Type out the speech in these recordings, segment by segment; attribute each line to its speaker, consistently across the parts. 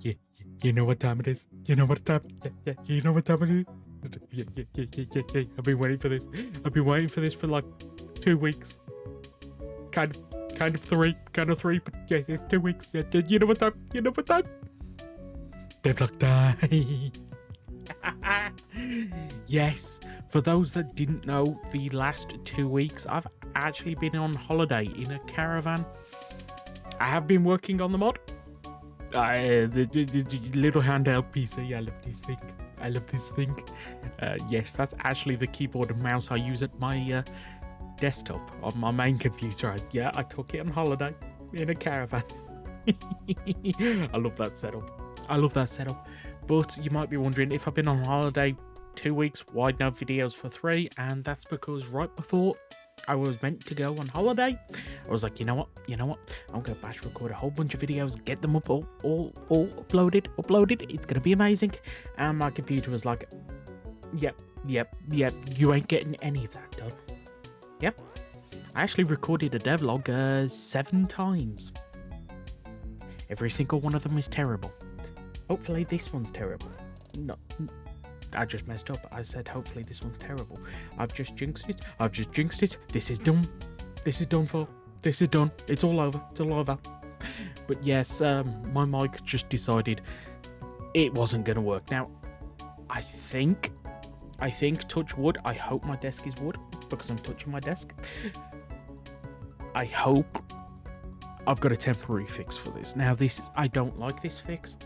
Speaker 1: You know what time it is. You know what time. Yeah. You know what time it is. Yeah. I've been waiting for this. I've been waiting for this for like 2 weeks. Kind of three. But yeah, it's 2 weeks. Yeah. You know what time. You know what time. Devlog time. Yes. For those that didn't know, the last 2 weeks I've actually been on holiday in a caravan. I have been working on the mod. The little handheld PC. I love this thing. Yes, that's actually the keyboard and mouse I use at my desktop on my main computer. I took it on holiday in a caravan. I love that setup. But you might be wondering, if I've been on holiday 2 weeks, why no videos for 3? And that's because right before I was meant to go on holiday, I was like, you know what? I'm gonna batch record a whole bunch of videos, get them up all uploaded. It's gonna be amazing. And my computer was like, yep. You ain't getting any of that done. Yep. I actually recorded a devlog 7 times. Every single one of them is terrible. Hopefully this one's terrible. No. I just messed up. I said hopefully this one's terrible. I've just jinxed it. This is done. This is done for. This is done. It's all over. But yes, my mic just decided it wasn't going to work. Now, I think, touch wood, I hope my desk is wood because I'm touching my desk. I hope I've got a temporary fix for this. Now, I don't like this fix.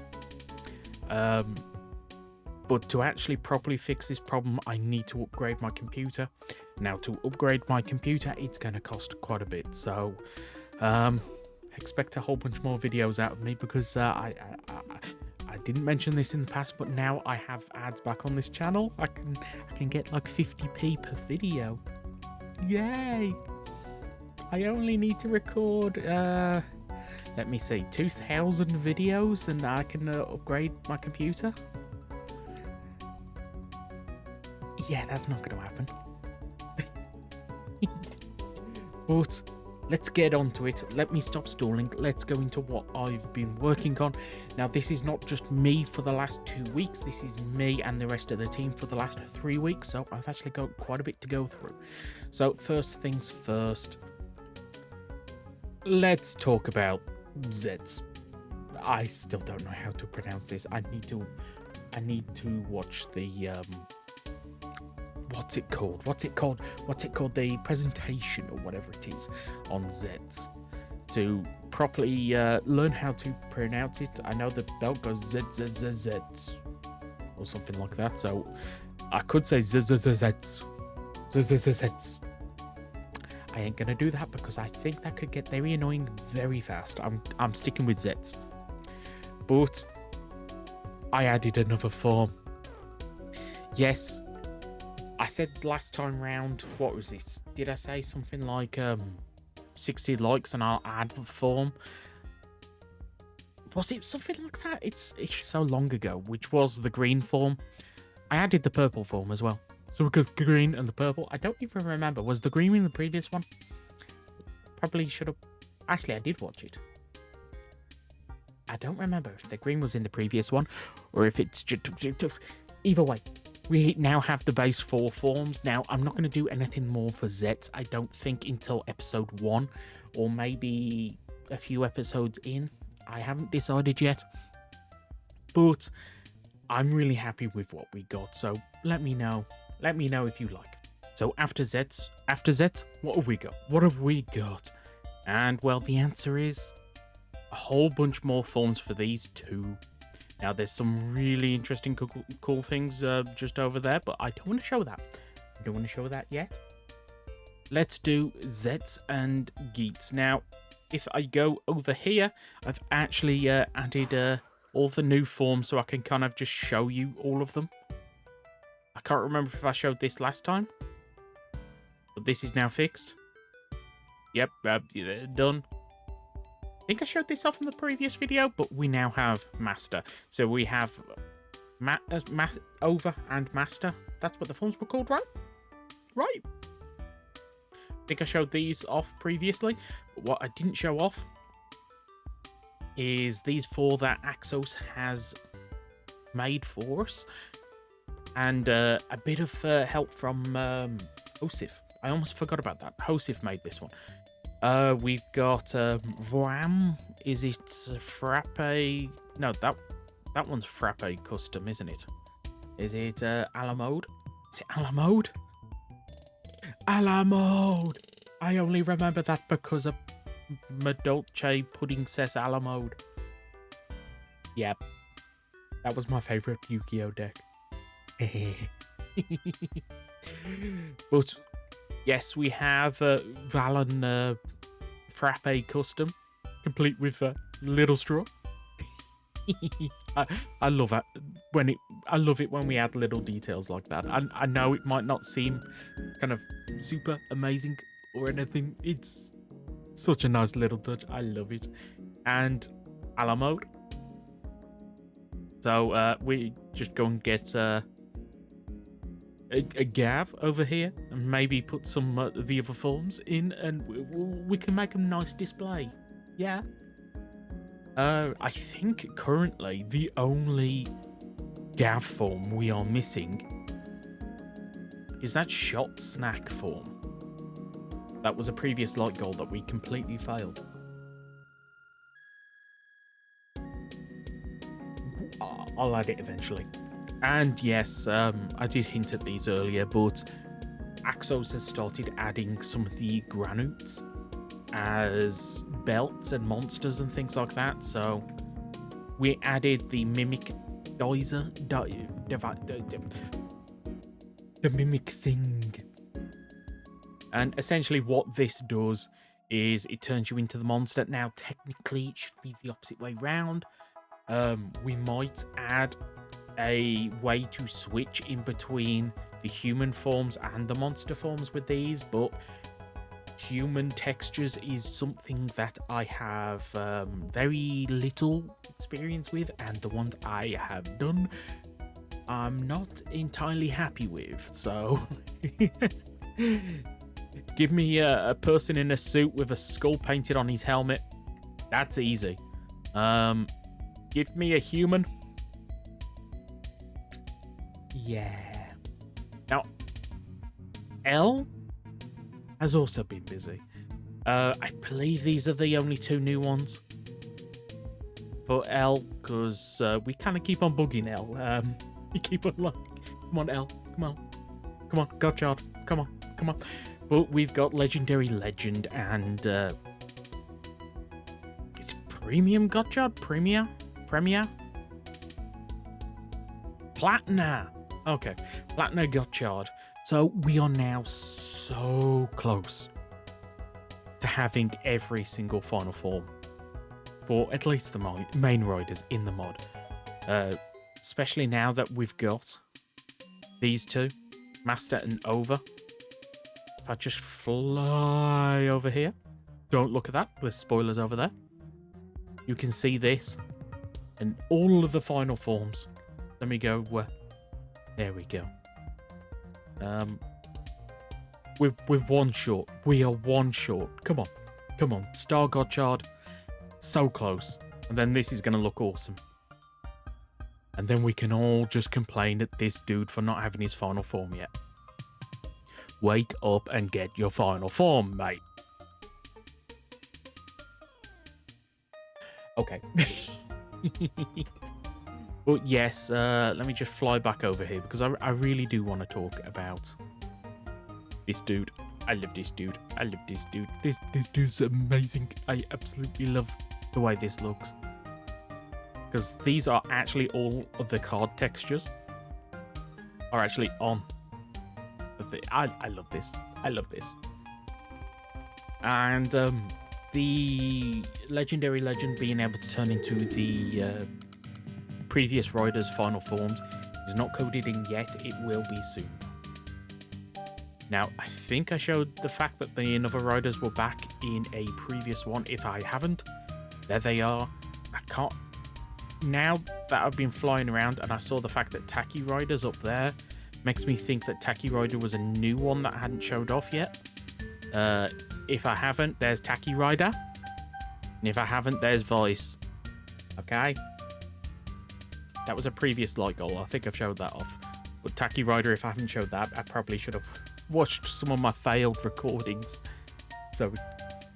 Speaker 1: But to actually properly fix this problem, I need to upgrade my computer. Now, to upgrade my computer, it's going to cost quite a bit. So, expect a whole bunch more videos out of me because I didn't mention this in the past, but now I have ads back on this channel. I can get like 50p per video. Yay! I only need to record, let me see, 2,000 videos and I can upgrade my computer. Yeah, that's not going to happen. But let's get on to it. Let me stop stalling. Let's go into what I've been working on. Now, this is not just me for the last 2 weeks. This is me and the rest of the team for the last 3 weeks. So I've actually got quite a bit to go through. So first things first. Let's talk about Zets. I still don't know how to pronounce this. I need to watch the what's it called? The presentation or whatever it is on Zets to properly learn how to pronounce it. I know the belt goes Zets or something like that, so I could say Zets. I ain't gonna do that because I think that could get very annoying very fast. I'm sticking with Zets. But I added another form. Yes, I said last time round, what was this? Did I say something like 60 likes and I'll add a form? Was it something like that? It's so long ago, which was the green form. I added the purple form as well. So we got the green and the purple. I don't even remember. Was the green in the previous one? Probably should have. Actually, I did watch it. I don't remember if the green was in the previous one or if it's just. Either way, we now have the base 4 forms. Now, I'm not going to do anything more for Zets, I don't think, until episode 1 or maybe a few episodes in. I haven't decided yet. But I'm really happy with what we got. So let me know. Let me know if you like. So after Zets, what have we got? And well, the answer is a whole bunch more forms for these 2. Now, there's some really interesting, cool things just over there, but I don't want to show that. I don't want to show that yet. Let's do Zets and Geets. Now, if I go over here, I've actually added all the new forms so I can kind of just show you all of them. I can't remember if I showed this last time, but this is now fixed. Yep, done. I think I showed this off in the previous video, but we now have Master. So we have Over and Master. That's what the forms were called, right? Right. I think I showed these off previously, but what I didn't show off is these 4 that Axos has made for us, and a bit of help from Hosif. I almost forgot about that. Hosif made this one. We've got Vram. Is it Frappe? No, that one's Frappe custom, isn't it? Is it Alamode? Is it Alamode? Alamode! I only remember that because of Madolce pudding says Alamode. Yep. That was my favourite Yu-Gi-Oh deck. But yes, we have Valen Frappe custom, complete with little straw. I love it I love it when we add little details like that. I know it might not seem kind of super amazing or anything. It's such a nice little touch. I love it. And Alamode. So we just go and get a Gav over here and maybe put some of the other forms in, and we can make a nice display. Yeah. I think currently the only Gav form we are missing is that shot snack form. That was a previous light goal that we completely failed. I'll add it eventually. And yes, I did hint at these earlier, but Axos has started adding some of the Granuts as belts and monsters and things like that. So we added the Mimic Dizer, the Mimic thing. And essentially what this does is it turns you into the monster. Now, technically, it should be the opposite way round. We might add a way to switch in between the human forms and the monster forms with these, but human textures is something that I have very little experience with, and the ones I have done I'm not entirely happy with. So give me a person in a suit with a skull painted on his helmet. That's easy. Give me a human. Yeah. Now, L has also been busy. I believe these are the only 2 new ones for L, because we kind of keep on bugging L. We keep on like, come on, L, come on, come on, Godchild, come on, come on. But we've got Legendary Legend and it's Premium Godchild, Premier, Platina. Okay, Platina Godchild. So we are now so close to having every single final form for at least the main riders in the mod. Especially now that we've got these 2, Master and Over. If I just fly over here, don't look at that, there's spoilers over there. You can see this and all of the final forms. Let me go, there we go. We're 1 short. We are 1 short. Come on. Come on. Star Godchild. So close. And then this is going to look awesome. And then we can all just complain at this dude for not having his final form yet. Wake up and get your final form, mate. Okay. But yes, let me just fly back over here because I really do want to talk about this dude. I love this dude. I love this dude. This dude's amazing. I absolutely love the way this looks. Because these are actually all of the card textures are actually on. I love this. I love this. And the Legendary Legend being able to turn into the previous rider's final forms is not coded in yet. It will be soon. Now, I think I showed the fact that the other riders were back in a previous one. If I haven't, there they are. I can't... Now that I've been flying around and I saw the fact that Tacky Rider's up there, makes me think that Tacky Rider was a new one that I hadn't showed off yet. If I haven't, there's Tacky Rider. And if I haven't, there's Vice. Okay? That was a previous light goal. I think I've showed that off. But Tacky Rider, if I haven't showed that, I probably should have watched some of my failed recordings. So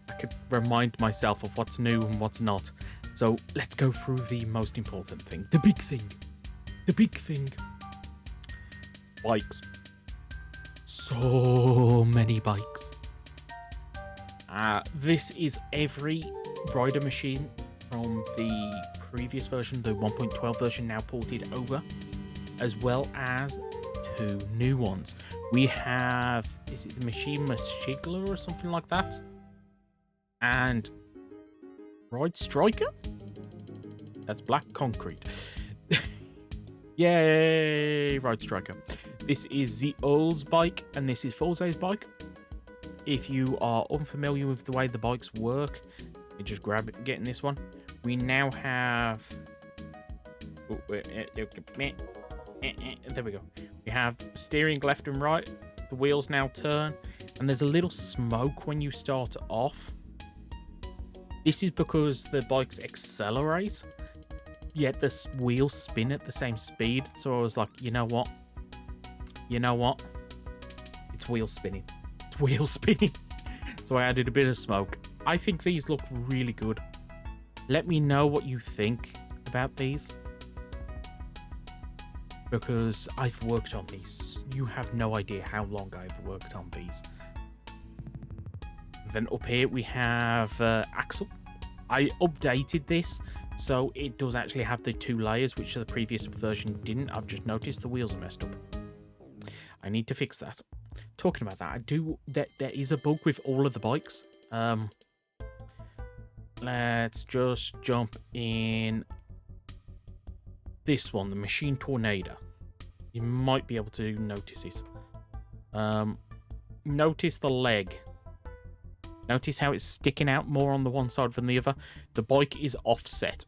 Speaker 1: I could remind myself of what's new and what's not. So let's go through the most important thing. The big thing. The big thing. Bikes. So many bikes. This is every rider machine from the previous version, the 1.12 version, now ported over, as well as 2 new ones. We have, is it the Machine Mashigler or something like that? And Ride Striker? That's Black Concrete. Yay, Ride Striker. This is the old bike, and this is Forze's bike. If you are unfamiliar with the way the bikes work, you just grab it and get in this one. We now have... there we go. We have steering left and right. The wheels now turn, and there's a little smoke when you start off. This is because the bikes accelerate, yet the wheels spin at the same speed. So I was like, you know what? It's wheel spinning. It's wheel spinning. So I added a bit of smoke. I think these look really good. Let me know what you think about these, because I've worked on these. You have no idea how long I've worked on these. Then up here we have Axle. I updated this, so it does actually have the 2 layers, which the previous version didn't. I've just noticed the wheels are messed up. I need to fix that. Talking about that, there is a bug with all of the bikes. Let's just jump in this one, the Machine Tornado. You might be able to notice this. Notice the leg. Notice how it's sticking out more on the one side than the other. The bike is offset.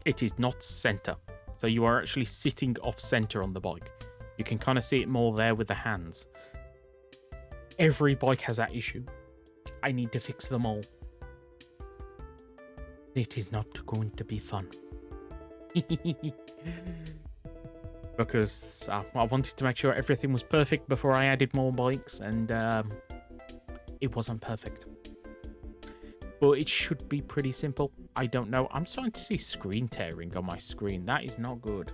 Speaker 1: It is not center. So you are actually sitting off center on the bike. You can kind of see it more there with the hands. Every bike has that issue. I need to fix them all. It is not going to be fun. Because I wanted to make sure everything was perfect before I added more bikes, and it wasn't perfect. But it should be pretty simple. I don't know. I'm starting to see screen tearing on my screen. That is not good.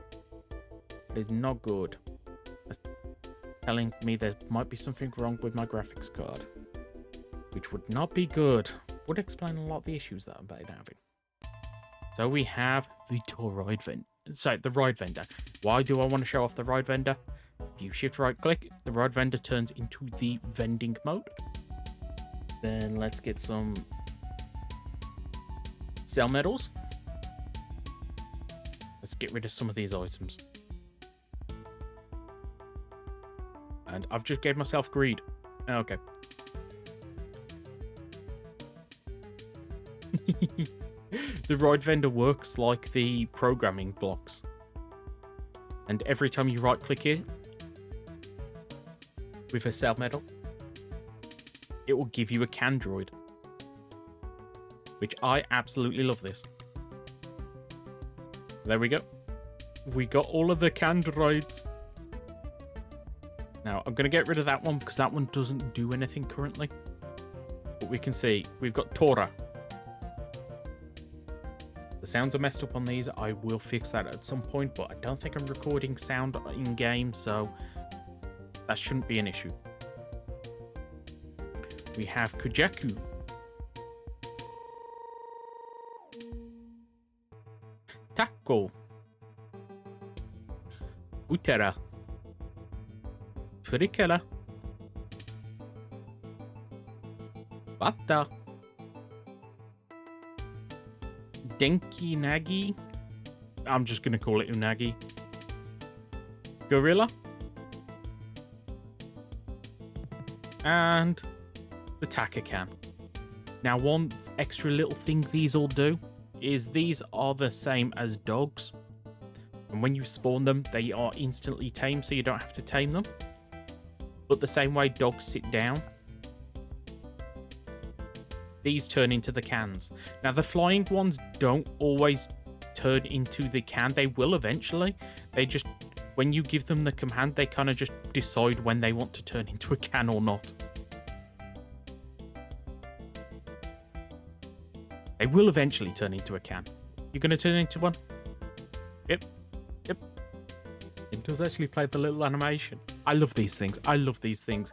Speaker 1: It is not good. That's telling me there might be something wrong with my graphics card, which would not be good. Would explain a lot of the issues that I'm having. So we have the ride vendor. Sorry, the ride vendor. Why do I want to show off the ride vendor? If you shift right click, the ride vendor turns into the vending mode. Then let's get some cell medals. Let's get rid of some of these items. And I've just gave myself greed. Okay. The ride vendor works like the programming blocks. And every time you right click here with a cell medal, it will give you a can droid. Which I absolutely love this. There we go. We got all of the can droids. Now, I'm going to get rid of that one because that one doesn't do anything currently. But we can see we've got Tora. The sounds are messed up on these. I will fix that at some point, but I don't think I'm recording sound in game, so that shouldn't be an issue. We have Kujaku. Taco. Utera. Frikela. Bata. Denki Nagi. I'm just going to call it Unagi. Gorilla. And the Takakan. Now, one extra little thing these all do is these are the same as dogs. And when you spawn them, they are instantly tamed, so you don't have to tame them. But the same way dogs sit down, these turn into the cans. Now, the flying ones don't always turn into the can. They will eventually. They just, when you give them the command, they kind of just decide when they want to turn into a can or not. They will eventually turn into a can. You're going to turn into one? Yep. Yep. It does actually play the little animation. I love these things. I love these things.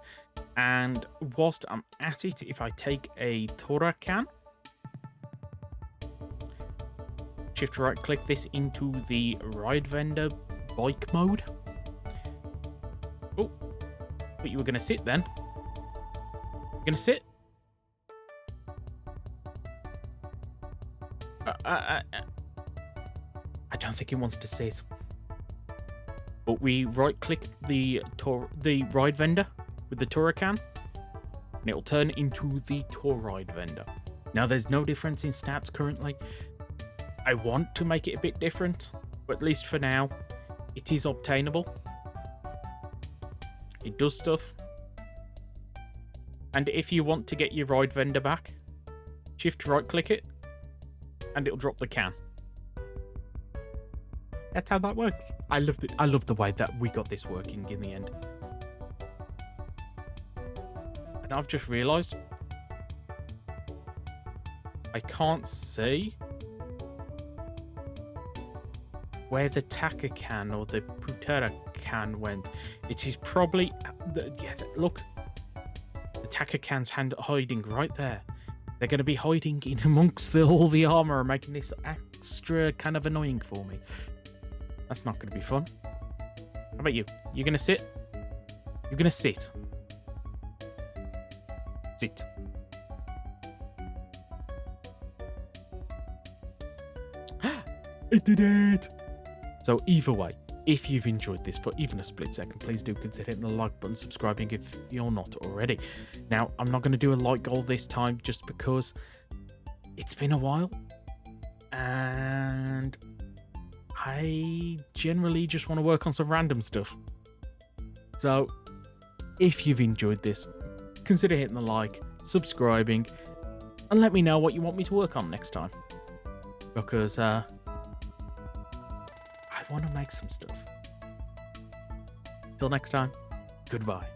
Speaker 1: And whilst I'm at it, if I take a Tora can, shift right click this into the ride vendor bike mode. Oh, but you were going to sit then. You're going to sit? I don't think it wants to sit. But we right click the ride vendor with the Touracan, and it will turn into the Tour Ride vendor. Now there's no difference in stats currently. I want to make it a bit different, but at least for now, it is obtainable. It does stuff. And if you want to get your ride vendor back, shift right click it, and it'll drop the can. That's how that works. I loved it. I love the way that we got this working in the end. And I've just realised I can't see where the Taka can or the Putera can went. It is probably look, the Taka can's hiding right there. They're going to be hiding in amongst all the armor and making this extra kind of annoying for me. That's not going to be fun. How about you? You're going to sit? You're going to sit. Sit. I did it! So either way, if you've enjoyed this for even a split second, please do consider hitting the like button, subscribing if you're not already. Now, I'm not going to do a like goal this time just because it's been a while. And I generally just want to work on some random stuff. So, if you've enjoyed this, consider hitting the like, subscribing, and let me know what you want me to work on next time. Because, I want to make some stuff. Till next time, goodbye.